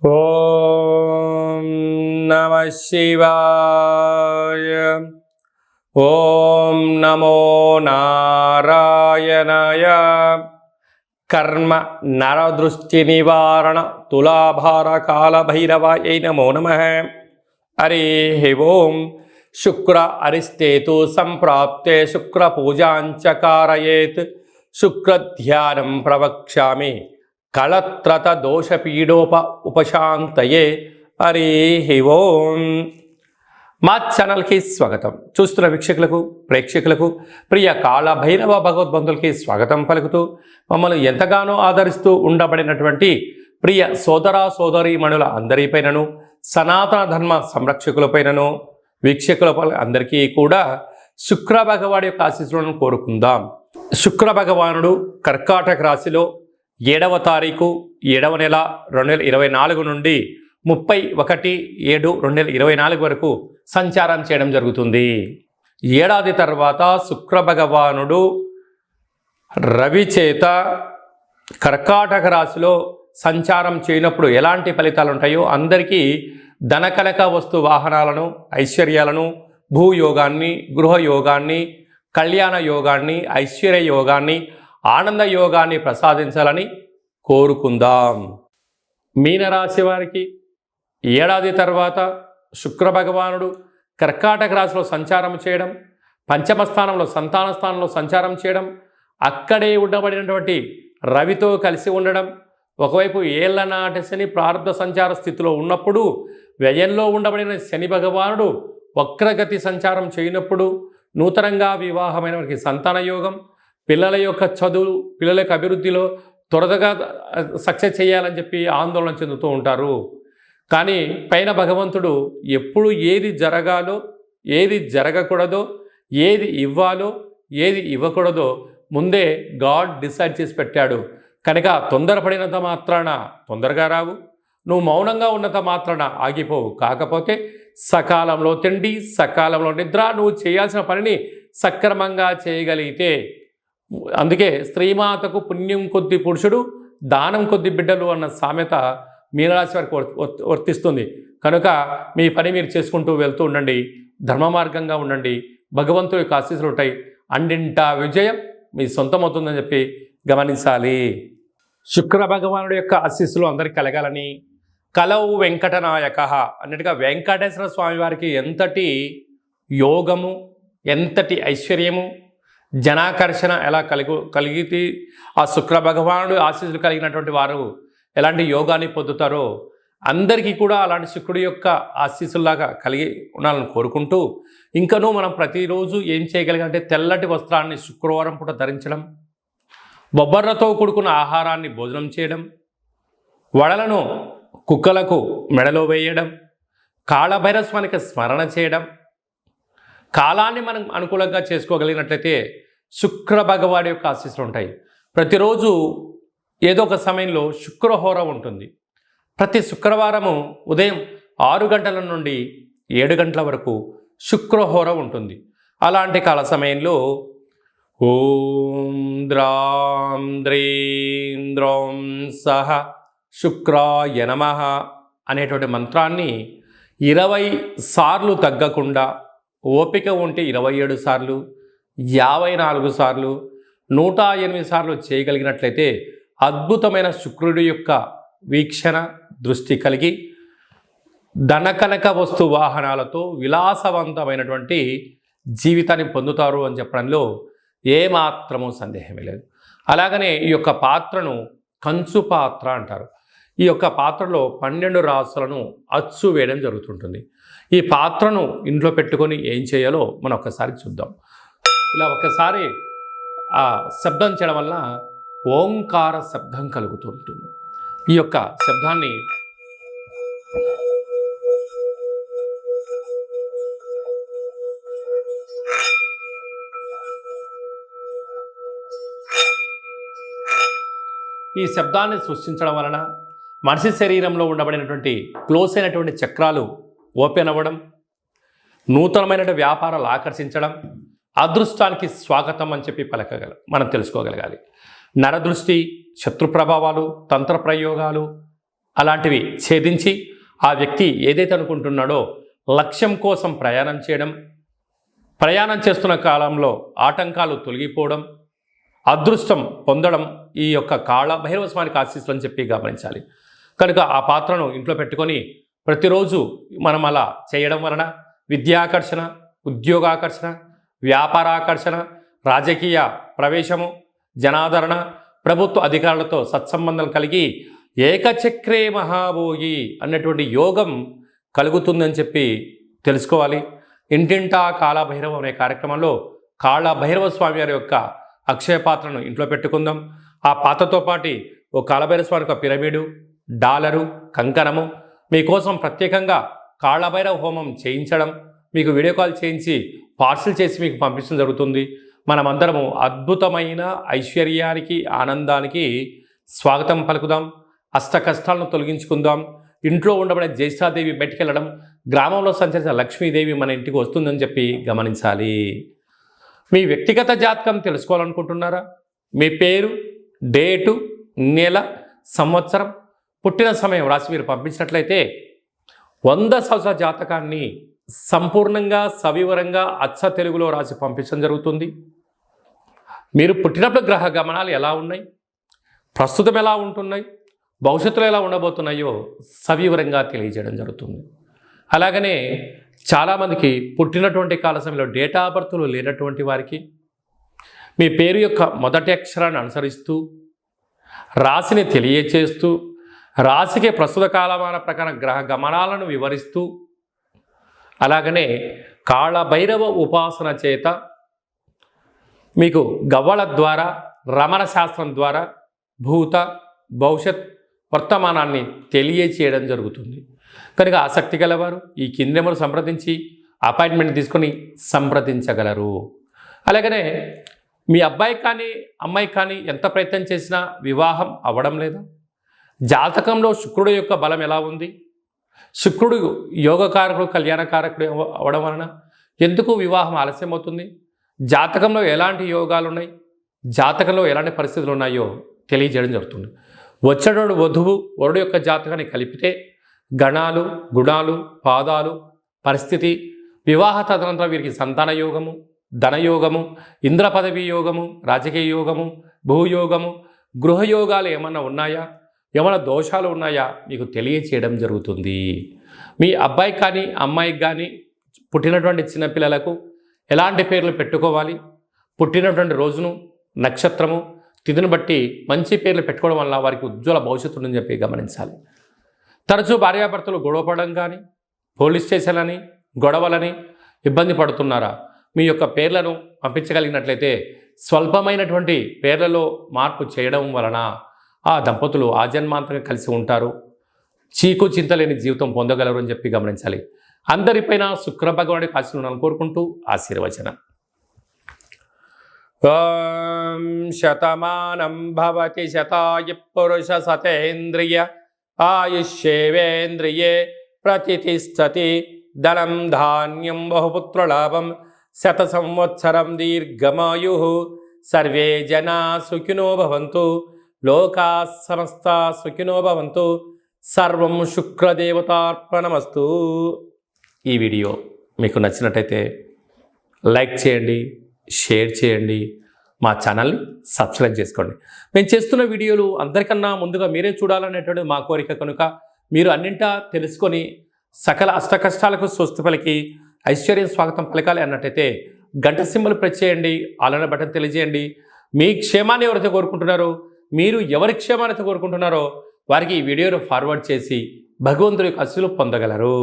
ఓం నమః శివాయ. ఓం నమో నారాయణాయ. కర్మ నరదృష్టి నివారణ తులాభార కాళభైరవాయ నమో నమః. హరి ఓం. శుక్ర అరిష్టేతు సంప్రాప్తే శుక్ర పూజాంచ కారయేత్. శుక్రధ్యానం ప్రవక్ష్యామి కళత్రత దోషపీడోప ఉపశాంతయే. హరి ఓం. మా ఛానల్కి స్వాగతం. చూస్తున్న వీక్షకులకు ప్రేక్షకులకు ప్రియ కాళభైరవ భగవద్బంధులకి స్వాగతం పలుకుతూ మమ్మల్ని ఎంతగానో ఆదరిస్తూ ఉండబడినటువంటి ప్రియ సోదర సోదరీమణుల అందరిపైనను సనాతన ధర్మ సంరక్షకులపైనను వీక్షకుల అందరికీ కూడా శుక్ర భగవాడి యొక్క ఆశీస్సులను కోరుకుందాం. శుక్ర భగవానుడు కర్కాటక రాశిలో 7వ తారీఖు 7వ నెల 2024 నుండి 31/7/2024 వరకు సంచారం చేయడం జరుగుతుంది. ఏడాది తర్వాత శుక్ర భగవానుడు రవి చేత కర్కాటక రాశిలో సంచారం చేయనప్పుడు ఎలాంటి ఫలితాలు ఉంటాయో అందరికీ ధనకనక వస్తు వాహనాలను, ఐశ్వర్యాలను, భూయోగాన్ని, గృహయోగాన్ని, కళ్యాణ యోగాన్ని, ఐశ్వర్య యోగాన్ని, ఆనంద యోగాన్ని ప్రసాదించాలని కోరుకుందాం. మీనరాశి వారికి ఏడాది తర్వాత శుక్ర భగవానుడు కర్కాటక రాశిలో సంచారం చేయడం, పంచమ స్థానంలో సంతాన స్థానంలో సంచారం చేయడం, అక్కడే ఉండబడినటువంటి రవితో కలిసి ఉండడం, ఒకవైపు ఏళ్ల నాటి శని ప్రారంభ సంచార స్థితిలో ఉన్నప్పుడు వ్యయంలో ఉండబడిన శని భగవానుడు వక్రగతి సంచారం చేయనప్పుడు నూతనంగా వివాహమైన వారికి సంతాన యోగం, పిల్లల యొక్క చదువు, పిల్లల యొక్క అభివృద్ధిలో త్వరగా సక్సెస్ చేయాలని చెప్పి ఆందోళన చెందుతూ ఉంటారు. కానీ పైన భగవంతుడు ఎప్పుడు ఏది జరగాలో, ఏది జరగకూడదో, ఏది ఇవ్వాలో, ఏది ఇవ్వకూడదో ముందే గాడ్ డిసైడ్ చేసి పెట్టాడు. కనుక తొందరపడినంత మాత్రాన తొందరగా రావు, నువ్వు మౌనంగా ఉన్నంత మాత్రాన ఆగిపోవు. కాకపోతే సకాలంలో తిండి, సకాలంలో నిద్ర, నువ్వు చేయాల్సిన పనిని సక్రమంగా చేయగలిగితే, అందుకే స్త్రీమాతకు పుణ్యం కొద్ది పురుషుడు, దానం కొద్ది బిడ్డలు అన్న సామెత మీనరాశి వారికి వర్తిస్తుంది. కనుక మీ పని మీరు చేసుకుంటూ వెళ్తూ ఉండండి, ధర్మ మార్గంగా ఉండండి, భగవంతుడి యొక్క ఆశీస్సులు ఉంటాయి, అన్నింటా విజయం మీ సొంతమవుతుందని చెప్పి గమనించాలి. శుక్ర భగవానుడి యొక్క ఆశీస్సులు అందరికీ కలగాలని, కలవు వెంకటనాయక అన్నట్టుగా వెంకటేశ్వర స్వామి వారికి ఎంతటి యోగము, ఎంతటి ఐశ్వర్యము, జనాకర్షణ ఎలా కలిగితే ఆ శుక్ర భగవానుడు ఆశీస్సులు కలిగినటువంటి వారు ఎలాంటి యోగాన్ని పొందుతారో అందరికీ కూడా అలాంటి శుక్రుడి యొక్క ఆశీస్సులాగా కలిగి ఉండాలని కోరుకుంటూ, ఇంకనూ మనం ప్రతిరోజు ఏం చేయగలిగాలంటే తెల్లటి వస్త్రాన్ని శుక్రవారం పూట ధరించడం, బొబ్బర్లతో కూడుకున్న ఆహారాన్ని భోజనం చేయడం, వడలను కుక్కలకు మెడలో వేయడం, కాళభైరస్వానికి స్మరణ చేయడం, కాలాన్ని మనం అనుకూలంగా చేసుకోగలిగినట్లయితే శుక్ర భగవాడి యొక్క ఆశీస్సులు ఉంటాయి. ప్రతిరోజు ఏదో ఒక సమయంలో శుక్రహోర ఉంటుంది. ప్రతి శుక్రవారము ఉదయం 6 గంటల నుండి 7 గంటల వరకు శుక్రహోర ఉంటుంది. అలాంటి కాల సమయంలో ఓం ద్రాం ద్రీం ద్రౌం సహ శుక్రాయ నమః అనేటువంటి మంత్రాన్ని 20 సార్లు తగ్గకుండా, ఓపిక ఉంటే 27 సార్లు, 54 సార్లు, 108 సార్లు చేయగలిగినట్లయితే అద్భుతమైన శుక్రుడి యొక్క వీక్షణ దృష్టి కలిగి ధనకనక వస్తు వాహనాలతో విలాసవంతమైనటువంటి జీవితాన్ని పొందుతారు అని చెప్పడంలో ఏమాత్రమూ సందేహమే లేదు. అలాగనే ఈ యొక్క పాత్రను కంచు పాత్ర అంటారు. ఈ యొక్క పాత్రలో 12 రాసులను అచ్చు వేయడం జరుగుతుంటుంది. ఈ పాత్రను ఇంట్లో పెట్టుకొని ఏం చేయాలో మనం ఒక్కసారి చూద్దాం. ఇలా ఒక్కసారి ఆ శబ్దం చేయడం వల్ల ఓంకార శబ్దం కలుగుతూ ఉంటుంది. ఈ యొక్క శబ్దాన్ని సృష్టించడం వలన మనిషి శరీరంలో ఉండబడినటువంటి క్లోజ్ అయినటువంటి చక్రాలు ఓపెన్ అవ్వడం, నూతనమైన వ్యాపారాలు ఆకర్షించడం, అదృష్టానికి స్వాగతం అని చెప్పి మనం తెలుసుకోగలగాలి. నరదృష్టి, శత్రు ప్రభావాలు, తంత్ర ప్రయోగాలు, అలాంటివి ఛేదించి ఆ వ్యక్తి ఏదైతే అనుకుంటున్నాడో లక్ష్యం కోసం ప్రయాణం చేయడం, ప్రయాణం చేస్తున్న కాలంలో ఆటంకాలు తొలగిపోవడం, అదృష్టం పొందడం ఈ యొక్క కాళ భైరవ స్వామికి ఆశీస్సులు అని చెప్పి గమనించాలి. కనుక ఆ పాత్రను ఇంట్లో పెట్టుకొని ప్రతిరోజు మనం అలా చేయడం వలన విద్యాకర్షణ, ఉద్యోగాకర్షణ, వ్యాపారాకర్షణ, రాజకీయ ప్రవేశము, జనాదరణ, ప్రభుత్వ అధికారులతో సత్సంబంధం కలిగి ఏకచక్రే మహాభోగి అన్నటువంటి యోగం కలుగుతుందని చెప్పి తెలుసుకోవాలి. ఇంటింటా కాళభైరవం అనే కార్యక్రమంలో కాళభైరవ స్వామి వారి యొక్క అక్షయ పాత్రను ఇంట్లో పెట్టుకుందాం. ఆ పాత్రతో పాటు ఓ కాళభైరవ స్వామి యొక్క పిరమిడు, డాలరు, కంకణము మీకోసం ప్రత్యేకంగా కాళభైరవ హోమం చేయించడం, మీకు వీడియో కాల్ చేయించి పార్సిల్ చేసి మీకు పంపించడం జరుగుతుంది. మనమందరము అద్భుతమైన ఐశ్వర్యానికి, ఆనందానికి స్వాగతం పలుకుదాం. అష్ట కష్టాలను తొలగించుకుందాం. ఇంట్లో ఉండబడే జ్యేష్ఠాదేవి బయటికెళ్ళడం, గ్రామంలో సంచరించిన లక్ష్మీదేవి మన ఇంటికి వస్తుందని చెప్పి గమనించాలి. మీ వ్యక్తిగత జాతకం తెలుసుకోవాలనుకుంటున్నారా? మీ పేరు, డేటు, నెల, సంవత్సరం, పుట్టిన సమయం రాసి మీరు పంపించినట్లయితే 100 సంవత్సరాల జాతకాన్ని సంపూర్ణంగా సవివరంగా అచ్చ తెలుగులో రాసి పంపించడం జరుగుతుంది. మీరు పుట్టినప్పుడు గ్రహ గమనాలు ఎలా ఉన్నాయి, ప్రస్తుతం ఎలా ఉంటున్నాయి, భవిష్యత్తులో ఎలా ఉండబోతున్నాయో సవివరంగా తెలియజేయడం జరుగుతుంది. అలాగనే చాలామందికి పుట్టినటువంటి కాల సమయంలో డేటా ఆఫ్ బర్త్లు లేనటువంటి వారికి మీ పేరు యొక్క మొదటి అక్షరాన్ని అనుసరిస్తూ రాశిని తెలియచేస్తూ రాశికి ప్రస్తుత కాలమాన ప్రకారం గ్రహ గమనాలను వివరిస్తూ అలాగనే కాళభైరవ ఉపాసన చేత మీకు గవ్వల ద్వారా, రమణ శాస్త్రం ద్వారా భూత, భవిష్యత్, వర్తమానాన్ని తెలియచేయడం జరుగుతుంది. కనుక ఆసక్తి గలవారు ఈ కింది నెంబర్ సంప్రదించి అపాయింట్మెంట్ తీసుకొని సంప్రదించగలరు. అలాగనే మీ అబ్బాయి కానీ అమ్మాయి కానీ ఎంత ప్రయత్నం చేసినా వివాహం అవ్వడం లేదా? జాతకంలో శుక్రుడు యొక్క బలం ఎలా ఉంది? శుక్రుడు యోగకారకుడు, కళ్యాణకారకుడు అవ్వడం వలన ఎందుకు వివాహం ఆలస్యం అవుతుంది? జాతకంలో ఎలాంటి యోగాలు ఉన్నాయి, జాతకంలో ఎలాంటి పరిస్థితులు ఉన్నాయో తెలియజేయడం జరుగుతుంది. వచ్చేటోడు వధువు వరుడు యొక్క జాతకాన్ని కలిపితే గణాలు, గుణాలు, పాదాలు, పరిస్థితి, వివాహ తదనంతరం వీరికి సంతాన యోగము, ధనయోగము, ఇంద్ర పదవి యోగము, రాజకీయ యోగము, భూయోగము, గృహయోగాలు ఏమన్నా ఉన్నాయా, ఏమైనా దోషాలు ఉన్నాయా మీకు తెలియచేయడం జరుగుతుంది. మీ అబ్బాయికి కానీ అమ్మాయికి కానీ పుట్టినటువంటి చిన్నపిల్లలకు ఎలాంటి పేర్లు పెట్టుకోవాలి, పుట్టినటువంటి రోజును, నక్షత్రము, తిథిని బట్టి మంచి పేర్లు పెట్టుకోవడం వల్ల వారికి ఉజ్వల భవిష్యత్తు ఉందని చెప్పి గమనించాలి. తరచూ భార్యాభర్తలు గొడవపడడం కానీ, పోలీస్ స్టేషన్లని, గొడవలని ఇబ్బంది పడుతున్నారా? మీ యొక్క పేర్లను పంపించగలిగినట్లయితే స్వల్పమైనటువంటి పేర్లలో మార్పు చేయడం వలన ఆ దంపతులు ఆజన్మాంతంగా కలిసి ఉంటారు, చీకు చింతలేని జీవితం పొందగలరు అని చెప్పి గమనించాలి. అందరిపైన శుక్ర భగవానుడి ఆశీర్వాదాలను కోరుకుంటూ ఆశీర్వచనం. ఓం శతమానం భవతి శతాయ పురుష సతేంద్రియ ఆయుష్యేవేంద్రియే ప్రతిష్టతి ధనం ధాన్యం బహుపుత్రలాభం శత సంవత్సరం దీర్ఘమాయు సర్వే జనా సుఖినో భవంతు లోకా సమస్తా సుఖినో భవంతు సర్వం శుక్రదేవతార్పణమస్తు. ఈ వీడియో మీకు నచ్చినట్టయితే లైక్ చేయండి, షేర్ చేయండి, మా ఛానల్ని సబ్స్క్రైబ్ చేసుకోండి. మేము చేస్తున్న వీడియోలు అందరికన్నా ముందుగా మీరే చూడాలనేటువంటి మా కోరిక. కనుక మీరు అన్నింటా తెలుసుకొని సకల అష్టకష్టాలకు స్వస్తి పలికి ఐశ్వర్యం స్వాగతం పలకాలి అన్నట్టయితే గంట సింబల్ ప్రెస్ చేయండి, ఆలన బటన్ తెలియజేయండి. మీ క్షేమాన్ని ఎవరైతే కోరుకుంటున్నారో, మీరు ఎవరి క్షేమాన్ని కోరుకుంటున్నారో వారికి ఈ వీడియోను ఫార్వర్డ్ చేసి భగవంతుడి యొక్క ఆశీస్సులు పొందగలరు.